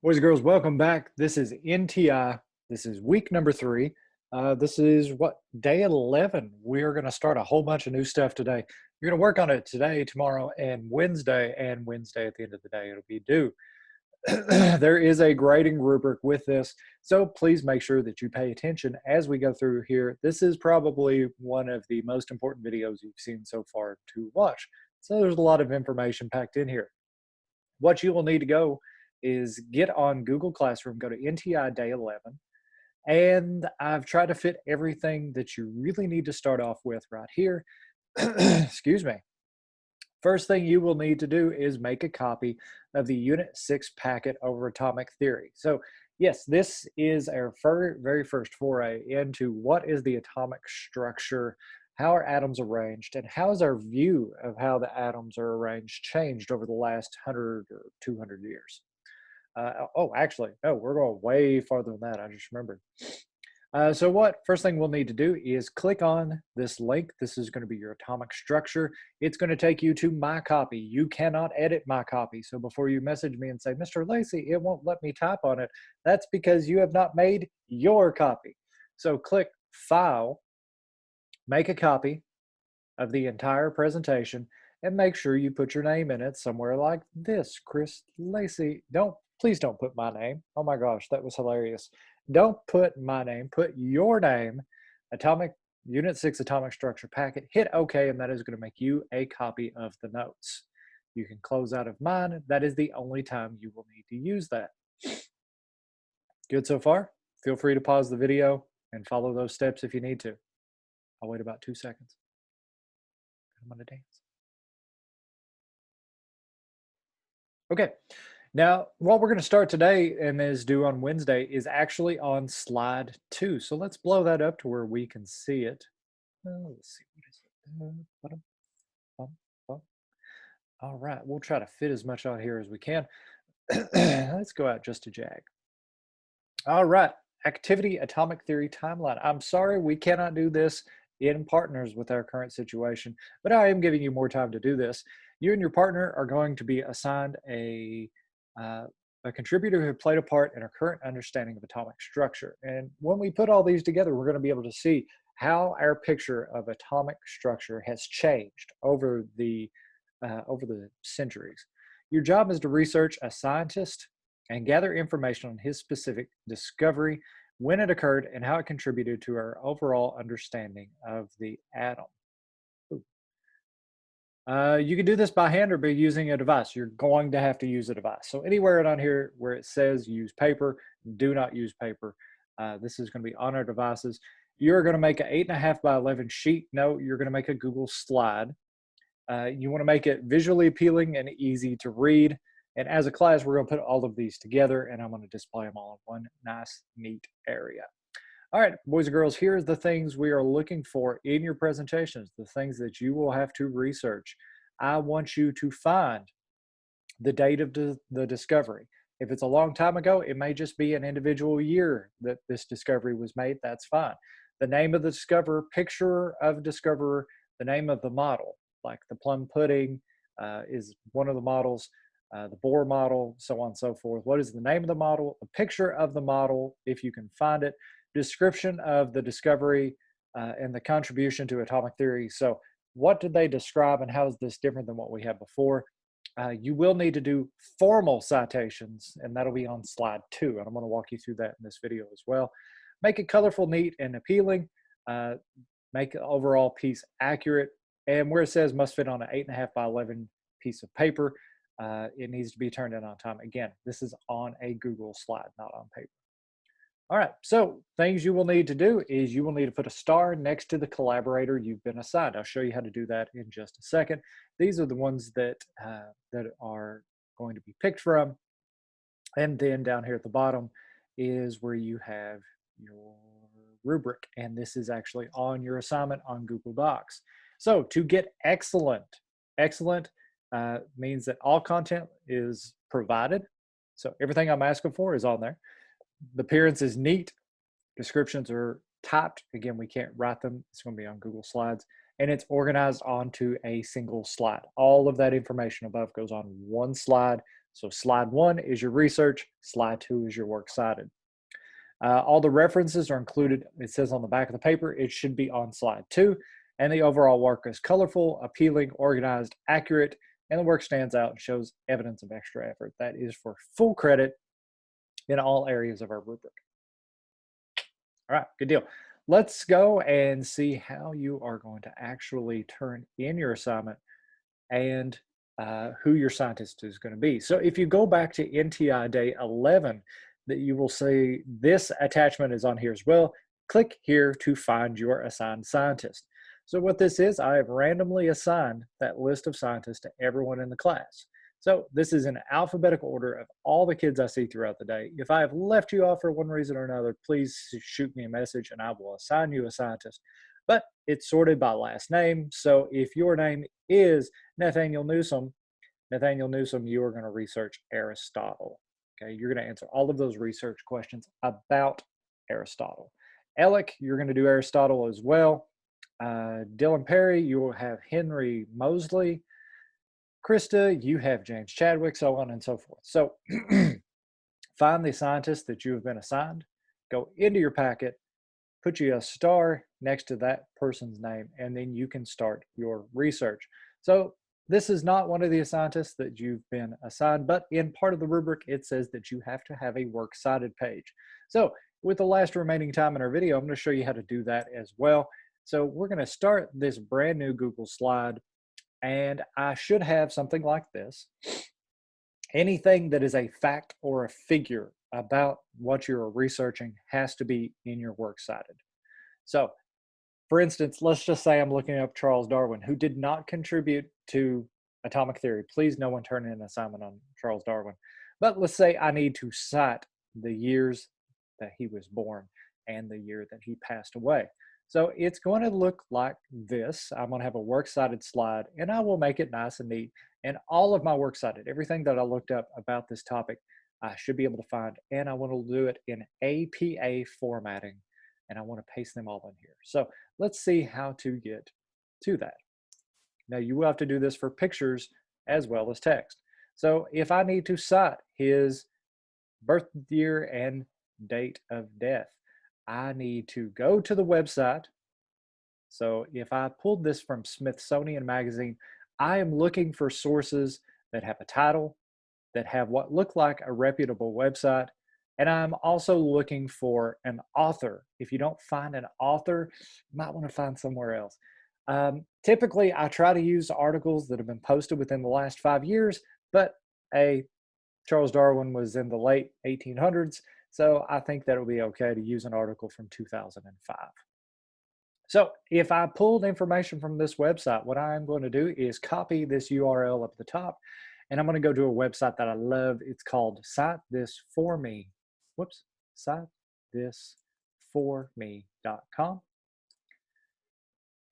Boys and girls, welcome back. This is NTI. This is week number 3. This is day 11. We are going to start a whole bunch of new stuff today. You're going to work on it today, tomorrow, and Wednesday at the end of the day. It'll be due. There is a grading rubric with this, so please make sure that you pay attention as we go through here. This is probably one of the most important videos you've seen so far to watch. So there's a lot of information packed in here. What you will need to go is get on Google Classroom, go to NTI Day 11, and I've tried to fit everything that you really need to start off with right here. Excuse me. First thing you will need to do is make a copy of the Unit 6 packet over atomic theory. So yes, this is our very first foray into what is the atomic structure, how are atoms arranged, and how is our view of how the atoms are arranged changed over the last 100 or 200 years. Oh, actually, no, we're going way farther than that. I just remembered. So first thing we'll need to do is click on this link. This is going to be your atomic structure. It's going to take you to my copy. You cannot edit my copy. So before you message me and say, Mr. Lacey, it won't let me type on it, that's because you have not made your copy. So click File, make a copy of the entire presentation, and make sure you put your name in it somewhere like this, Chris Lacey. Please don't put my name. Oh my gosh, that was hilarious. Don't put my name, put your name, Unit 6 Atomic Structure Packet, hit OK, and that is going to make you a copy of the notes. You can close out of mine. That is the only time you will need to use that. Good so far? Feel free to pause the video and follow those steps if you need to. I'll wait about 2 seconds. I'm going to dance. Okay. Now, what we're going to start today and is due on Wednesday is actually on slide 2. So let's blow that up to where we can see it. Let's see, what is it? All right, we'll try to fit as much out here as we can. Let's go out just a jag. All right, activity atomic theory timeline. I'm sorry we cannot do this in partners with our current situation, but I am giving you more time to do this. You and your partner are going to be assigned a contributor who played a part in our current understanding of atomic structure. And when we put all these together, we're going to be able to see how our picture of atomic structure has changed over the centuries. Your job is to research a scientist and gather information on his specific discovery, when it occurred, and how it contributed to our overall understanding of the atom. You can do this by hand or by using a device. You're going to have to use a device. So anywhere down here where it says use paper, do not use paper. This is going to be on our devices. You're going to make an 8.5 by 11 sheet. No, you're going to make a Google slide. You want to make it visually appealing and easy to read. And as a class, we're going to put all of these together, and I'm going to display them all in one nice, neat area. All right, boys and girls, here's the things we are looking for in your presentations, the things that you will have to research. I want you to find the date of the discovery. If it's a long time ago, it may just be an individual year that this discovery was made. That's fine. The name of the discoverer, picture of discoverer, the name of the model, like the plum pudding is one of the models, the Bohr model, so on and so forth. What is the name of the model? A picture of the model, if you can find it. Description of the discovery and the contribution to atomic theory. So what did they describe and how is this different than what we had before? You will need to do formal citations, and that'll be on slide 2. And I'm going to walk you through that in this video as well. Make it colorful, neat, and appealing. Make the overall piece accurate. And where it says must fit on an 8.5 by 11 piece of paper, it needs to be turned in on time. Again, this is on a Google slide, not on paper. All right, so things you will need to do is you will need to put a star next to the collaborator you've been assigned. I'll show you how to do that in just a second. These are the ones that are going to be picked from. And then down here at the bottom is where you have your rubric. And this is actually on your assignment on Google Docs. So to get excellent means that all content is provided. So everything I'm asking for is on there. The appearance is neat. Descriptions are typed. Again, we can't write them. It's going to be on Google Slides. And it's organized onto a single slide. All of that information above goes on one slide. So slide 1 is your research, slide 2 is your works cited. All the references are included. It says on the back of the paper, it should be on slide 2. And the overall work is colorful, appealing, organized, accurate, and the work stands out and shows evidence of extra effort. That is for full credit in all areas of our rubric. All right, good deal. Let's go and see how you are going to actually turn in your assignment and who your scientist is going to be. So if you go back to NTI day 11, that you will see this attachment is on here as well. Click here to find your assigned scientist. So what this is, I have randomly assigned that list of scientists to everyone in the class. So this is in alphabetical order of all the kids I see throughout the day. If I have left you off for one reason or another, please shoot me a message and I will assign you a scientist. But it's sorted by last name. So if your name is Nathaniel Newsom, you are going to research Aristotle. Okay, you're going to answer all of those research questions about Aristotle. Alec, you're going to do Aristotle as well. Dylan Perry, you will have Henry Mosley. Krista, you have James Chadwick, so on and so forth. So find the scientist that you have been assigned, go into your packet, put you a star next to that person's name, and then you can start your research. So this is not one of the scientists that you've been assigned, but in part of the rubric, it says that you have to have a works cited page. So with the last remaining time in our video, I'm going to show you how to do that as well. So we're going to start this brand new Google slide, and I should have something like this. Anything that is a fact or a figure about what you're researching has to be in your works cited. So for instance, let's just say I'm looking up Charles Darwin, who did not contribute to atomic theory. Please, no one turn in an assignment on Charles Darwin. But let's say I need to cite the years that he was born and the year that he passed away. So it's going to look like this. I'm going to have a works cited slide, and I will make it nice and neat. And all of my works cited, everything that I looked up about this topic, I should be able to find. And I want to do it in APA formatting, and I want to paste them all in here. So let's see how to get to that. Now you will have to do this for pictures as well as text. So if I need to cite his birth year and date of death, I need to go to the website. So if I pulled this from Smithsonian Magazine, I am looking for sources that have a title, that have what look like a reputable website, and I'm also looking for an author. If you don't find an author, you might want to find somewhere else. Typically, I try to use articles that have been posted within the last 5 years, but Charles Darwin was in the late 1800s, so I think that it will be okay to use an article from 2005. So if I pulled information from this website, what I'm going to do is copy this URL up at the top, and I'm going to go to a website that I love. It's called Cite This For Me. Whoops, CiteThisForMe.com.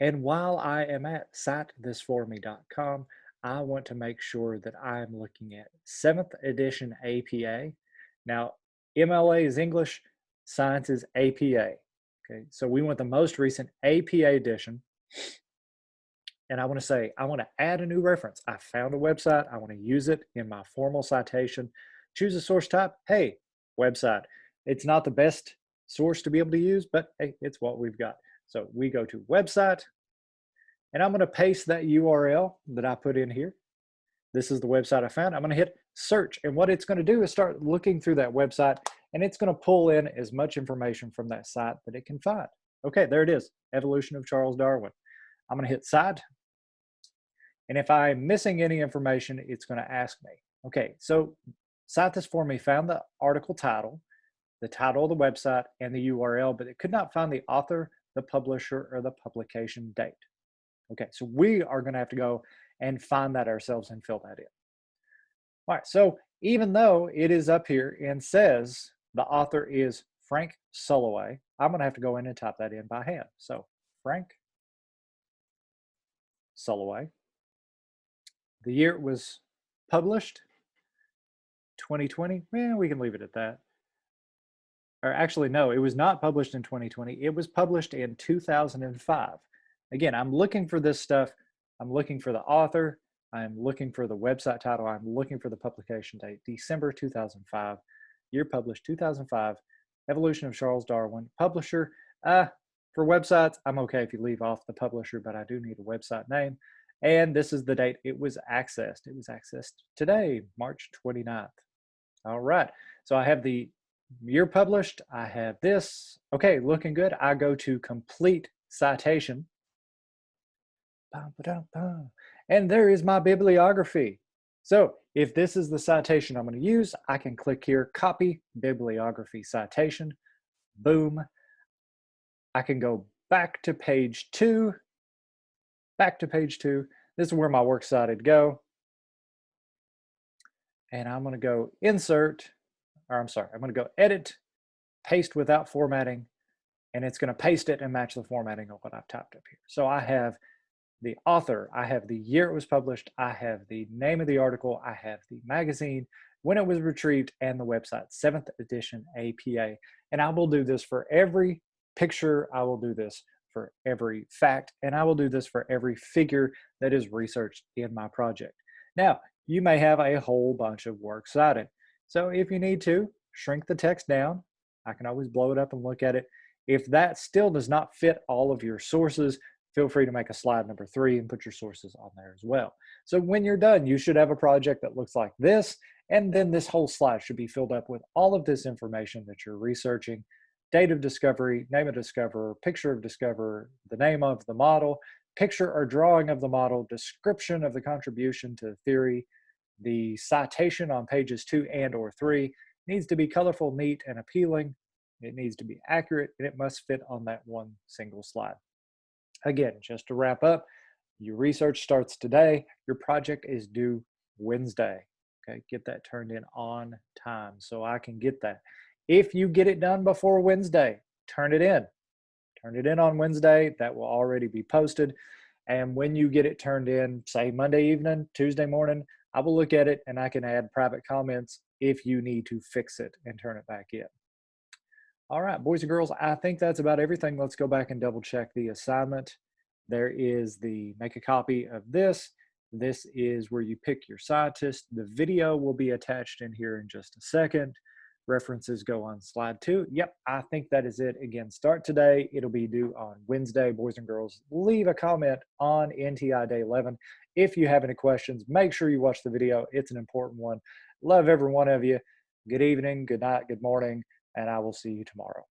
And while I am at CiteThisForMe.com, I want to make sure that I'm looking at 7th edition APA. Now, MLA is English, science is APA. Okay, so we want the most recent APA edition. And I want to say, I want to add a new reference. I found a website. I want to use it in my formal citation. Choose a source type. Hey, website. It's not the best source to be able to use, but hey, it's what we've got. So we go to website, and I'm going to paste that URL that I put in here. This is the website I found. I'm going to hit search, and what it's going to do is start looking through that website, and it's going to pull in as much information from that site that it can find. Okay, there it is, Evolution of Charles Darwin. I'm going to hit cite, and if I'm missing any information, it's going to ask me. Okay, so Cite This For Me found the article title, the title of the website, and the URL, but it could not find the author, the publisher, or the publication date. Okay, so we are going to have to go and find that ourselves and fill that in. All right, so even though it is up here and says the author is Frank Sulloway, I'm going to have to go in and type that in by hand. So Frank Sulloway. The year it was published, 2020. We can leave it at that. Or actually, no, it was not published in 2020. It was published in 2005. Again, I'm looking for this stuff. I'm looking for the author, I'm looking for the website title. I'm looking for the publication date, December 2005, year published 2005, Evolution of Charles Darwin, publisher. For websites, I'm okay if you leave off the publisher, but I do need a website name. And this is the date it was accessed. It was accessed today, March 29th. All right, so I have the year published. I have this. Okay, looking good. I go to complete citation. And there is my bibliography. So if this is the citation I'm going to use, I can click here, copy bibliography citation. Boom. I can go back to page 2. Back to page 2. This is where my works cited go. And I'm going to go insert, or I'm sorry, I'm going to go edit, paste without formatting, and it's going to paste it and match the formatting of what I've typed up here. So I have the author, I have the year it was published, I have the name of the article, I have the magazine, when it was retrieved, and the website, 7th edition APA. And I will do this for every picture, I will do this for every fact, and I will do this for every figure that is researched in my project. Now, you may have a whole bunch of works cited. So if you need to, shrink the text down. I can always blow it up and look at it. If that still does not fit all of your sources, feel free to make a slide number 3 and put your sources on there as well. So when you're done, you should have a project that looks like this, and then this whole slide should be filled up with all of this information that you're researching: date of discovery, name of discoverer, picture of discoverer, the name of the model, picture or drawing of the model, description of the contribution to the theory. The citation on pages 2 and or 3 needs to be colorful, neat, and appealing. It needs to be accurate, and it must fit on that one single slide. Again, just to wrap up, your research starts today. Your project is due Wednesday. Okay, get that turned in on time so I can get that. If you get it done before Wednesday, turn it in. Turn it in on Wednesday. That will already be posted. And when you get it turned in, say Monday evening, Tuesday morning, I will look at it and I can add private comments if you need to fix it and turn it back in. All right, boys and girls, I think that's about everything. Let's go back and double check the assignment. There is the make a copy of this. This is where you pick your scientist. The video will be attached in here in just a second. References go on slide 2. Yep, I think that is it. Again, start today. It'll be due on Wednesday. Boys and girls, leave a comment on NTI Day 11. If you have any questions, make sure you watch the video. It's an important one. Love every one of you. Good evening, good night, good morning, and I will see you tomorrow.